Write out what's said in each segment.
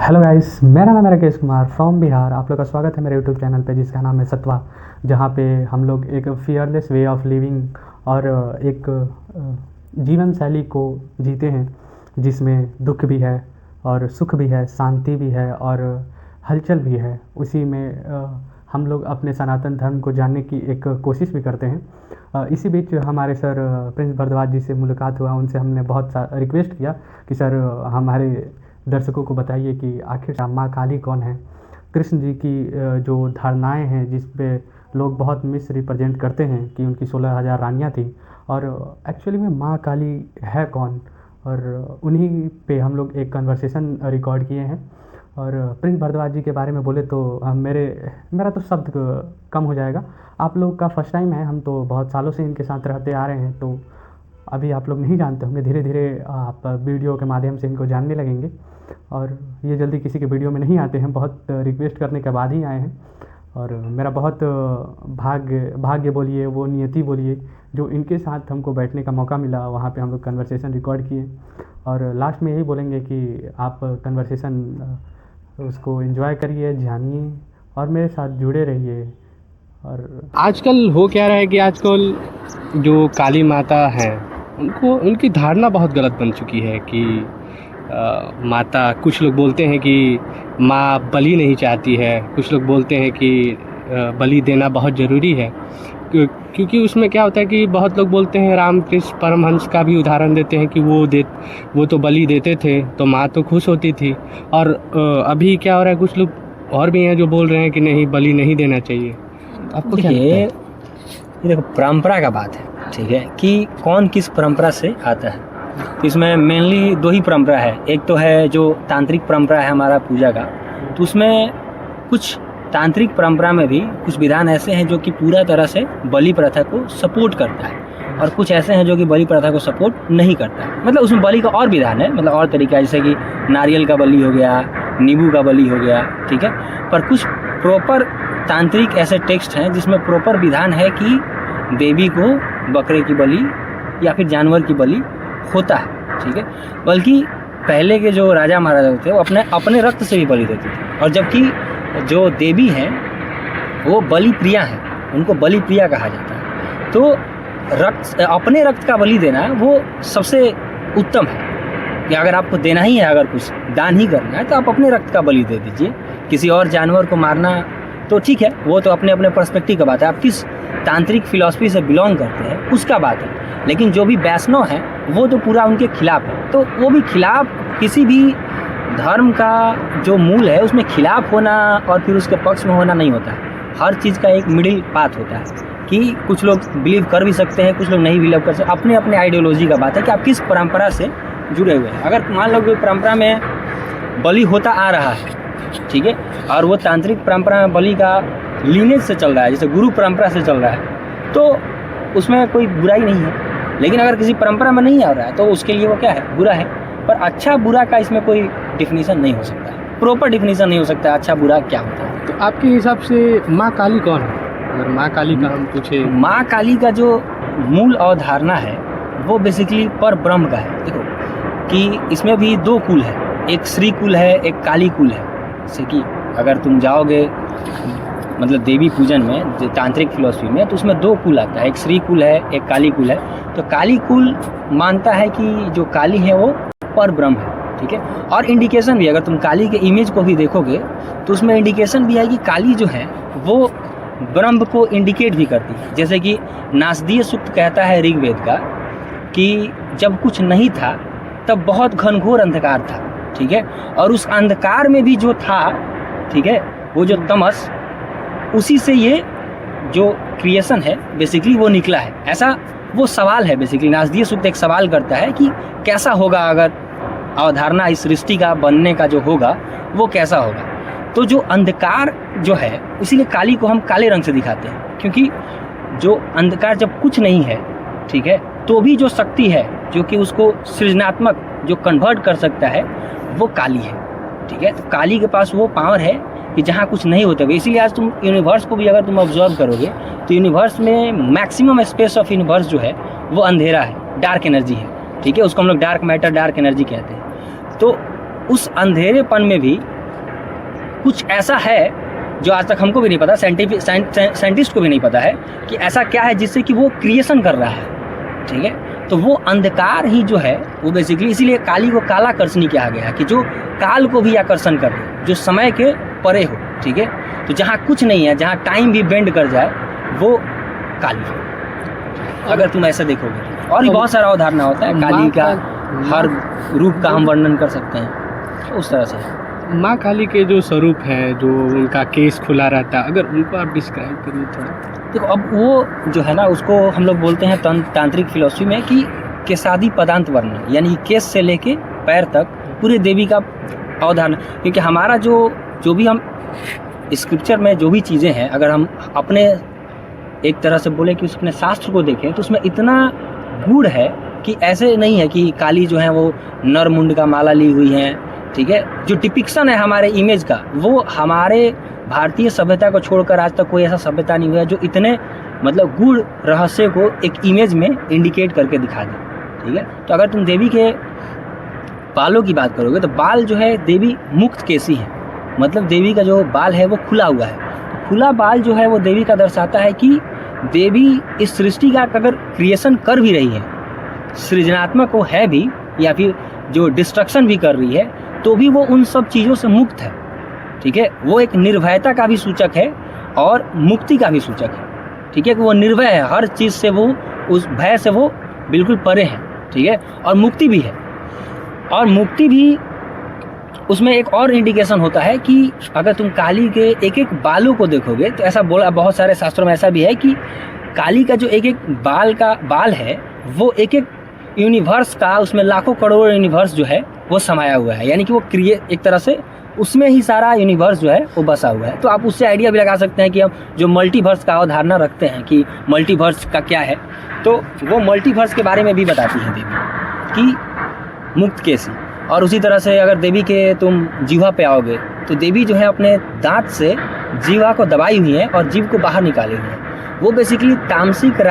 Hello guys, मेरा नाम है राकेश कुमार फ्रॉम बिहार। आप लोग का स्वागत है मेरे यूट्यूब चैनल पे जिसका नाम है सत्वा, जहाँ पे हम लोग एक फियरलेस वे ऑफ लिविंग और एक जीवन शैली को जीते हैं जिसमें दुख भी है और सुख भी है, शांति भी है और हलचल भी है। उसी में हम लोग अपने सनातन धर्म को जानने की एक कोशिश भी करते हैं। इसी बीच हमारे सर प्रिंस भरद्वाज जी से मुलाकात हुआ। उनसे हमने बहुत सा रिक्वेस्ट किया कि सर हमारे दर्शकों को बताइए कि आखिर माँ काली कौन है। कृष्ण जी की जो धारणाएं हैं जिस पे लोग बहुत मिस रिप्रेजेंट करते हैं कि उनकी 16,000 रानियाँ थी, और एक्चुअली में माँ काली है कौन, और उन्हीं पे हम लोग एक कन्वर्सेशन रिकॉर्ड किए हैं। और प्रिंस भरद्वाज जी के बारे में बोले तो मेरा तो शब्द कम हो जाएगा। आप लोग का फर्स्ट टाइम है, हम तो बहुत सालों से इनके साथ रहते आ रहे हैं, तो अभी आप लोग नहीं जानते होंगे। धीरे धीरे आप वीडियो के माध्यम से इनको जानने लगेंगे, और ये जल्दी किसी के वीडियो में नहीं आते हैं, बहुत रिक्वेस्ट करने के बाद ही आए हैं। और मेरा बहुत भाग्य बोलिए, वो नियति बोलिए, जो इनके साथ हमको बैठने का मौका मिला। वहाँ पे हम लोग कन्वर्सेशन रिकॉर्ड किए, और लास्ट में यही बोलेंगे कि आप कन्वर्सेशन उसको एंजॉय करिए, जानिए और मेरे साथ जुड़े रहिए। और आजकल हो क्या रहा है कि आजकल जो काली माता हैं उनकी धारणा बहुत गलत बन चुकी है कि माता, कुछ लोग बोलते हैं कि माँ बलि नहीं चाहती है, कुछ लोग बोलते हैं कि बलि देना बहुत ज़रूरी है, क्योंकि उसमें क्या होता है कि बहुत लोग बोलते हैं, रामकृष्ण परमहंस का भी उदाहरण देते हैं कि वो तो बलि देते थे तो माँ तो खुश होती थी। और अभी क्या हो रहा है, कुछ लोग और भी हैं जो बोल रहे हैं कि नहीं, बलि नहीं देना चाहिए। आपको क्या लगता है? ये देखो, परंपरा का बात है, ठीक है, कि कौन किस परंपरा से आता है। तो इसमें मेनली दो ही परंपरा है। एक तो है जो तांत्रिक परंपरा है हमारा पूजा का, तो उसमें कुछ तांत्रिक परंपरा में भी कुछ विधान ऐसे हैं जो कि पूरा तरह से बलि प्रथा को सपोर्ट करता है, और कुछ ऐसे हैं जो कि बलि प्रथा को सपोर्ट नहीं करता है। मतलब उसमें बलि का और विधान है, मतलब और तरीका है, जैसे कि नारियल का बलि हो गया, नींबू का बलि हो गया, ठीक है। पर कुछ प्रॉपर तांत्रिक ऐसे टेक्स्ट हैं जिसमें प्रॉपर विधान है कि देवी को बकरे की बलि या फिर जानवर की बलि होता है, ठीक है। बल्कि पहले के जो राजा महाराजा होते हैं वो अपने रक्त से भी बलि देते थे, और जबकि जो देवी हैं वो बलि प्रिया हैं, उनको बलि प्रिया कहा जाता है। तो अपने रक्त का बलि देना वो सबसे उत्तम है कि अगर आपको देना ही है, अगर कुछ दान ही करना है तो आप अपने रक्त का बलि दे दीजिए। किसी और जानवर को मारना तो ठीक है, वो तो अपने अपने पर्सपेक्टिव का बात है, आप किस तांत्रिक फिलॉसफी से बिलोंग करते हैं उसका बात है। लेकिन जो भी वैष्णव हैं वो तो पूरा उनके खिलाफ है, तो वो भी खिलाफ, किसी भी धर्म का जो मूल है उसमें खिलाफ होना और फिर उसके पक्ष में होना नहीं होता है। हर चीज़ का एक मिडिल पाथ होता है कि कुछ लोग बिलीव कर भी सकते हैं, कुछ लोग नहीं बिलीव कर सकते। अपने अपने आइडियोलॉजी का बात है कि आप किस परंपरा से जुड़े हुए हैं। अगर मान लो कि परंपरा में बलि होता आ रहा है, ठीक है, और वो तांत्रिक परंपरा में बलि का लीनेज से चल रहा है, जैसे गुरु परंपरा से चल रहा है, तो उसमें कोई बुराई नहीं है। लेकिन अगर किसी परंपरा में नहीं आ रहा है तो उसके लिए वो क्या है, बुरा है। पर अच्छा बुरा का इसमें कोई डिफिनीशन नहीं हो सकता, प्रॉपर डिफिनीशन नहीं हो सकता अच्छा बुरा क्या होता है। तो आपके हिसाब से माँ काली कौन है? अगर माँ काली का हम पूछे, माँ काली का जो मूल अवधारणा है वो बेसिकली पर ब्रह्म का है। देखो कि इसमें भी दो कुल है, एक श्री कुल है, एक काली कुल है। जैसे कि अगर तुम जाओगे मतलब देवी पूजन में, जो तांत्रिक फिलॉसफी में, तो उसमें दो कुल आता है, एक श्री कुल है, एक काली कुल है। तो काली कुल मानता है कि जो काली है वो पर ब्रह्म है, ठीक है। और इंडिकेशन भी, अगर तुम काली के इमेज को भी देखोगे तो उसमें इंडिकेशन भी है कि काली जो है वो ब्रह्म को इंडिकेट भी करती है। जैसे कि नासदीय सूक्त कहता है ऋग्वेद का कि जब कुछ नहीं था तब बहुत घनघोर अंधकार था, ठीक है, और उस अंधकार में भी जो था, ठीक है, वो जो तमस, उसी से ये जो क्रिएशन है बेसिकली वो निकला है। ऐसा वो सवाल है, बेसिकली नासदीय सूक्त एक सवाल करता है कि कैसा होगा अगर अवधारणा इस सृष्टि का बनने का जो होगा वो कैसा होगा। तो जो अंधकार जो है, इसीलिए काली को हम काले रंग से दिखाते हैं, क्योंकि जो अंधकार जब कुछ नहीं है, ठीक है, तो भी जो शक्ति है जो कि उसको सृजनात्मक जो कन्वर्ट कर सकता है वो काली है, ठीक है। तो काली के पास वो पावर है कि जहाँ कुछ नहीं होता है। इसीलिए आज तुम यूनिवर्स को भी अगर तुम ऑब्जर्व करोगे तो यूनिवर्स में मैक्सिमम स्पेस ऑफ यूनिवर्स जो है वो अंधेरा है, डार्क एनर्जी है, ठीक है। उसको हम लोग डार्क मैटर, डार्क एनर्जी कहते हैं। तो उस अंधेरेपन में भी कुछ ऐसा है जो आज तक हमको भी नहीं पता, साइंटिस्ट को भी नहीं पता है कि ऐसा क्या है जिससे कि वो क्रिएशन कर रहा है, ठीक है। तो वो अंधकार ही जो है वो बेसिकली, इसीलिए काली को कालाकर्षणी कहा गया है कि जो काल को भी आकर्षण कर दे, जो समय के परे हो, ठीक है। तो जहाँ कुछ नहीं है, जहाँ टाइम भी बेंड कर जाए, वो काली है, अगर तुम ऐसा देखोगे। और भी बहुत सारा अवधारणा होता है काली का, हर रूप का हम वर्णन कर सकते हैं, उस तरह से। माँ काली के जो स्वरूप है, जो उनका केस खुला रहता है, अगर उनको आप डिस्क्राइब करिए थोड़ा। देखो, अब वो जो है ना, उसको हम लोग बोलते हैं तांत्रिक फिलॉसफी में कि केसादि पदांत वर्णन, यानी केस से लेके पैर तक पूरे देवी का अवधारणा। क्योंकि हमारा जो भी हम स्क्रिप्चर में जो भी चीज़ें हैं, अगर हम अपने एक तरह से बोले कि उसमें शास्त्र को देखें तो उसमें इतना गूढ़ है कि ऐसे नहीं है कि काली जो है वो नर मुंड का माला ली हुई है, ठीक है। जो डिपिक्शन है हमारे इमेज का, वो हमारे भारतीय सभ्यता को छोड़कर आज तक कोई ऐसा सभ्यता नहीं हुआ है जो इतने मतलब गूढ़ रहस्य को एक इमेज में इंडिकेट करके दिखा दे, ठीक है। तो अगर तुम देवी के बालों की बात करोगे तो बाल जो है देवी मुक्त केसी है, मतलब देवी का जो बाल है वो खुला हुआ है। तो खुला बाल जो है वो देवी का दर्शाता है कि देवी इस सृष्टि का अगर क्रिएशन कर भी रही है, सृजनात्मक वो है भी, या फिर जो डिस्ट्रक्शन भी कर रही है, तो भी वो उन सब चीज़ों से मुक्त है, ठीक है। वो एक निर्भयता का भी सूचक है और मुक्ति का भी सूचक है, ठीक है, कि वो निर्भय है, हर चीज़ से वो, उस भय से वो बिल्कुल परे है, ठीक है। और मुक्ति भी है, और मुक्ति भी उसमें एक और इंडिकेशन होता है कि अगर तुम काली के एक एक बालों को देखोगे तो ऐसा बोला, बहुत सारे शास्त्रों में ऐसा भी है कि काली का जो एक एक बाल है वो एक एक यूनिवर्स का, उसमें लाखों करोड़ यूनिवर्स जो है वो समाया हुआ है, यानी कि वो एक तरह से उसमें ही सारा यूनिवर्स जो है वो बसा हुआ है। तो आप उससे आइडिया भी लगा सकते हैं कि हम जो मल्टीवर्स का अवधारणा रखते हैं कि मल्टीवर्स का क्या है, तो वो मल्टीवर्स के बारे में भी बताती है देवी कि मुक्त कैसी। और उसी तरह से अगर देवी के तुम जीवा पे आओगे तो देवी जो है अपने दांत से जीवा को दबाई हुई है और जीव को बाहर निकाले हुए हैं। वो बेसिकली तामसिक,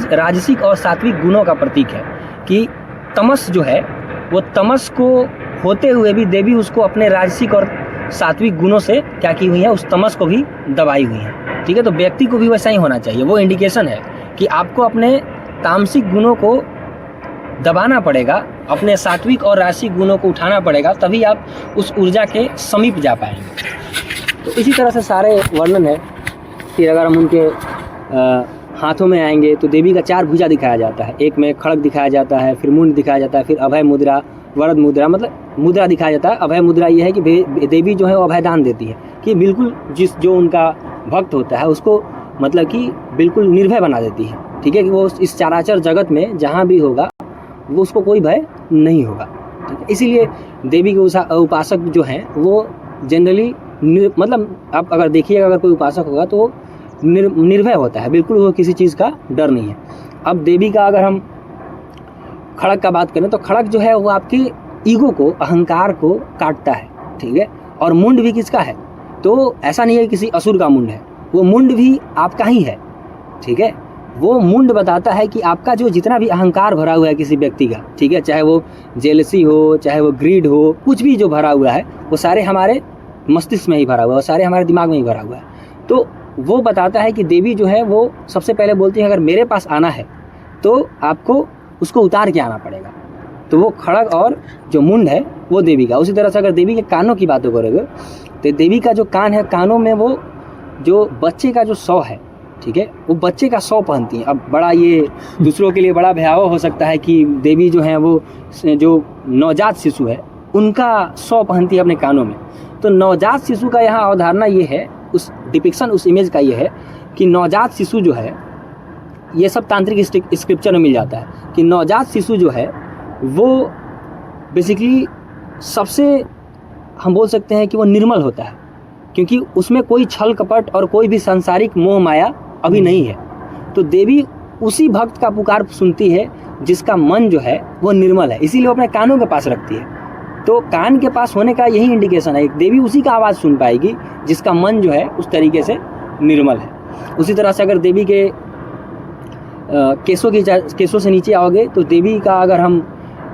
राजसिक और सात्विक गुणों का प्रतीक है कि तमस जो है वो तमस को होते हुए भी देवी उसको अपने राजसिक और सात्विक गुणों से क्या की हुई है, उस तमस को भी दबाई हुई है, ठीक है। तो व्यक्ति को भी वैसा ही होना चाहिए। वो इंडिकेशन है कि आपको अपने तामसिक गुणों को दबाना पड़ेगा, अपने सात्विक और राजसिक गुणों को उठाना पड़ेगा, तभी आप उस ऊर्जा के समीप जा पाएंगे। तो इसी तरह से सारे वर्णन है। फिर अगर हम उनके हाथों में आएंगे तो देवी का 4 भुजा दिखाया जाता है। एक में खड़ग दिखाया जाता है, फिर मुंड दिखाया जाता है, फिर अभय मुद्रा, वरद मुद्रा, मतलब मुद्रा दिखाया जाता है। अभय मुद्रा ये है कि देवी जो है वो अभयदान देती है कि बिल्कुल जो उनका भक्त होता है उसको मतलब कि बिल्कुल निर्भय बना देती है, ठीक है, कि वो इस चराचर जगत में जहाँ भी होगा वो उसको कोई भय नहीं होगा, ठीक है। इसीलिए देवी के उपासक जो हैं वो जनरली मतलब आप अगर देखिएगा, अगर कोई उपासक होगा तो वो निर्भय होता है, बिल्कुल वो किसी चीज़ का डर नहीं है। अब देवी का अगर हम खड़ग का बात करें तो खड़ग जो है वो आपके ईगो को, अहंकार को काटता है, ठीक है। और मुंड भी किसका है, तो ऐसा नहीं है किसी असुर का मुंड है, वो मुंड भी आपका ही है, ठीक है। वो मुंड बताता है कि आपका जो जितना भी अहंकार भरा हुआ है किसी व्यक्ति का, ठीक है, चाहे वो जेलसी हो, चाहे वो ग्रीड हो, कुछ भी जो भरा हुआ है वो सारे हमारे मस्तिष्क में ही भरा हुआ है, वो सारे हमारे दिमाग में ही भरा हुआ है। तो वो बताता है कि देवी जो है वो सबसे पहले बोलती है अगर मेरे पास आना है तो आपको उसको उतार के आना पड़ेगा। तो वो खड़ग और जो मुंड है वो देवी का। उसी तरह से अगर देवी के कानों की बात करोगे तो देवी का जो कान है, कानों में वो जो बच्चे का जो सौ है, ठीक है, वो बच्चे का सौ पहनती हैं। अब बड़ा ये दूसरों के लिए बड़ा भयावह हो सकता है कि देवी जो है वो जो नवजात शिशु है उनका सौ पहनती है अपने कानों में। तो नवजात शिशु का यहाँ अवधारणा ये है, उस डिपिक्शन, उस इमेज का ये है कि नवजात शिशु जो है, ये सब तांत्रिक स्क्रिप्चर में मिल जाता है कि नवजात शिशु जो है वो बेसिकली सबसे हम बोल सकते हैं कि वो निर्मल होता है, क्योंकि उसमें कोई छल कपट और कोई भी सांसारिक मोह माया अभी नहीं है। तो देवी उसी भक्त का पुकार सुनती है जिसका मन जो है वो निर्मल है, इसीलिए वो अपने कानों के पास रखती है। तो कान के पास होने का यही इंडिकेशन है, देवी उसी का आवाज़ सुन पाएगी जिसका मन जो है उस तरीके से निर्मल है। उसी तरह से अगर देवी के केसों से नीचे आओगे तो देवी का अगर हम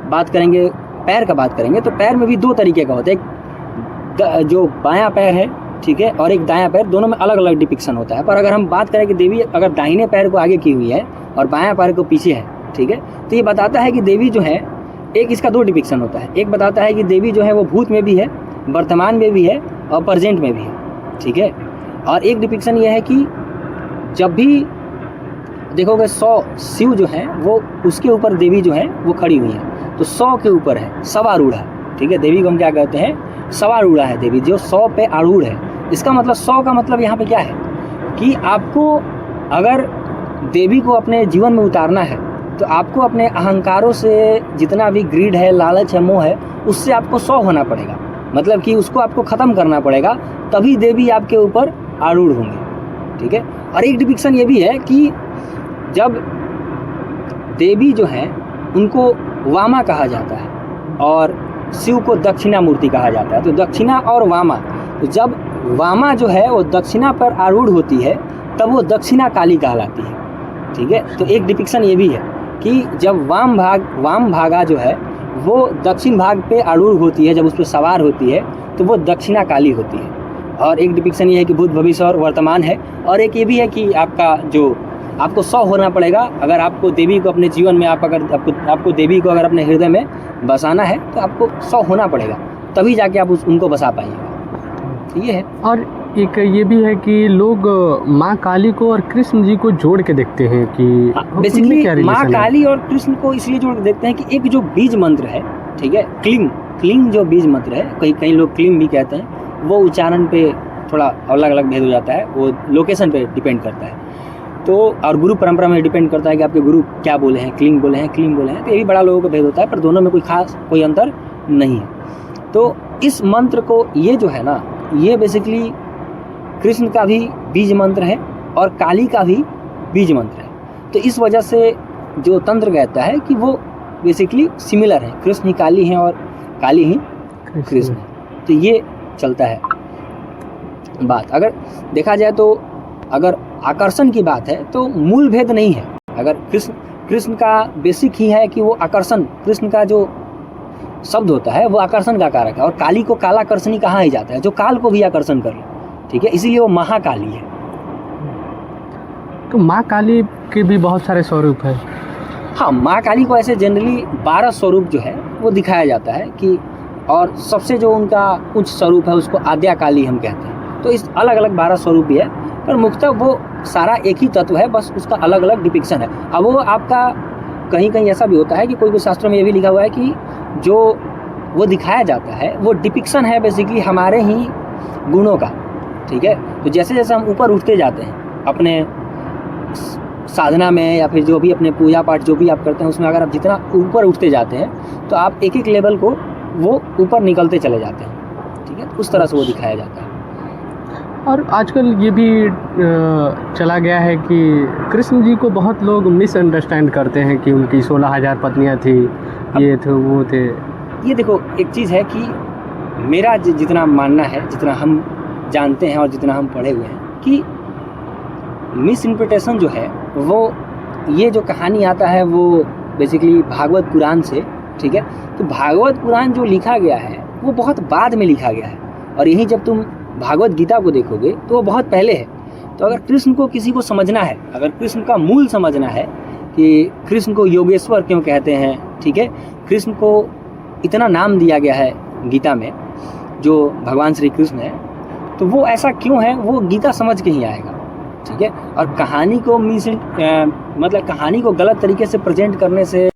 बात करेंगे, पैर का बात करेंगे, तो पैर में भी 2 तरीके का होता है। एक जो बायां पैर है, ठीक है, और एक दायां पैर, दोनों में अलग अलग डिपिक्शन होता है। पर अगर हम बात करें कि देवी अगर दाहिने पैर को आगे की हुई है और बायां पैर को पीछे है, ठीक है, तो ये बताता है कि देवी जो है, एक इसका दो डिपिक्शन होता है। एक बताता है कि देवी जो है वो भूत में भी है, वर्तमान में भी है और प्रेजेंट में भी है, ठीक है। और एक डिपिक्शन ये है कि जब भी देखोगे 100 शिव जो है वो उसके ऊपर देवी जो है वो खड़ी हुई है, तो 100 के ऊपर है सवारूढ़ा, ठीक है। देवी को हम क्या कहते हैं, सवारूढ़ा है देवी, जो 100 पे आरूढ़ है। इसका मतलब 100 का मतलब यहाँ पे क्या है कि आपको अगर देवी को अपने जीवन में उतारना है तो आपको अपने अहंकारों से जितना भी ग्रीड है, लालच है, मोह है, उससे आपको 100 होना पड़ेगा। मतलब कि उसको आपको ख़त्म करना पड़ेगा, तभी देवी आपके ऊपर आरूढ़ होंगी, ठीक है। और एक डिपिक्शन ये भी है कि जब देवी जो है उनको वामा कहा जाता है और शिव को दक्षिणा मूर्ति कहा जाता है, तो दक्षिणा और वामा, तो जब वामा जो है वो दक्षिणा पर आरूढ़ होती है तब वो दक्षिणा काली कहलाती है, ठीक है। तो एक डिपिक्शन ये भी है कि जब वाम भागा जो है वो दक्षिण भाग पे आरूढ़ होती है, जब उस पर सवार होती है तो वो दक्षिणा काली होती है। और एक डिपिक्शन ये है कि भूत, भविष्य और वर्तमान है। और एक ये भी है कि आपको 100 होना पड़ेगा। अगर आपको देवी को अपने जीवन में आपको देवी को अगर अपने हृदय में बसाना है तो आपको 100 होना पड़ेगा, तभी जाके आप उनको बसा पाइएगा। ये है। और एक ये भी है कि लोग माँ काली को और कृष्ण जी को जोड़ के देखते हैं कि बेसिकली माँ काली और कृष्ण को इसलिए जोड़ के देखते हैं कि एक जो बीज मंत्र है, ठीक है, क्लीम जो बीज मंत्र है, कई लोग क्लीम भी कहते हैं, वो उच्चारण पे थोड़ा अलग अलग भेद हो जाता है, वो लोकेशन पे डिपेंड करता है। तो और गुरु परंपरा में डिपेंड करता है कि आपके गुरु क्या बोले हैं, क्लीम बोले हैं, क्लीम बोले हैं, तो ये भी बड़ा लोगों का भेद होता है, पर दोनों में कोई अंतर नहीं है। तो इस मंत्र को, ये जो है ना, ये बेसिकली कृष्ण का भी बीज मंत्र है और काली का भी बीज मंत्र है। तो इस वजह से जो तंत्र कहता है कि वो बेसिकली सिमिलर है, कृष्ण ही काली हैं और काली ही कृष्ण है। तो ये चलता है बात। अगर देखा जाए तो अगर आकर्षण की बात है तो मूल भेद नहीं है। अगर कृष्ण का बेसिक ही है कि वो आकर्षण, कृष्ण का जो शब्द होता है वो आकर्षण का कारक है, और काली को कालाकर्षणी कहा ही जाता है, जो काल को भी आकर्षण कर ले, ठीक है, इसीलिए वो महाकाली है। तो माँ काली के भी बहुत सारे स्वरूप है। हाँ, माँ काली को ऐसे जनरली 12 स्वरूप जो है वो दिखाया जाता है कि, और सबसे जो उनका उच्च स्वरूप है उसको आद्या काली हम कहते हैं। तो इस अलग अलग 12 स्वरूप भी है, पर मुख्यतः वो सारा एक ही तत्व है, बस उसका अलग अलग डिपिक्शन है। अब वो आपका कहीं कहीं ऐसा भी होता है कि कोई शास्त्रों में ये भी लिखा हुआ है कि जो वो दिखाया जाता है वो डिपिक्शन है बेसिकली हमारे ही गुणों का, ठीक है। तो जैसे जैसे हम ऊपर उठते जाते हैं अपने साधना में या फिर जो भी अपने पूजा पाठ जो भी आप करते हैं उसमें, अगर आप जितना ऊपर उठते जाते हैं तो आप एक एक लेवल को वो ऊपर निकलते चले जाते हैं, ठीक है। उस तरह से वो दिखाया जाता है। और आजकल ये भी चला गया है कि कृष्ण जी को बहुत लोग मिसअंडरस्टैंड करते हैं कि उनकी 16,000 पत्नियां थी, ये थे वो थे। ये देखो, एक चीज़ है कि मेरा जितना मानना है, जितना हम जानते हैं और जितना हम पढ़े हुए हैं, कि मिस इंटरप्रिटेशन जो है वो, ये जो कहानी आता है वो बेसिकली भागवत पुराण से, ठीक है। तो भागवत पुराण जो लिखा गया है वो बहुत बाद में लिखा गया है, और यही जब तुम भागवत गीता को देखोगे तो वो बहुत पहले है। तो अगर कृष्ण को किसी को समझना है, अगर कृष्ण का मूल समझना है कि कृष्ण को योगेश्वर क्यों कहते हैं, ठीक है, कृष्ण को इतना नाम दिया गया है गीता में जो भगवान श्री कृष्ण है, तो वो ऐसा क्यों है, वो गीता समझ के ही आएगा, ठीक है। और कहानी को मतलब कहानी को गलत तरीके से प्रेजेंट करने से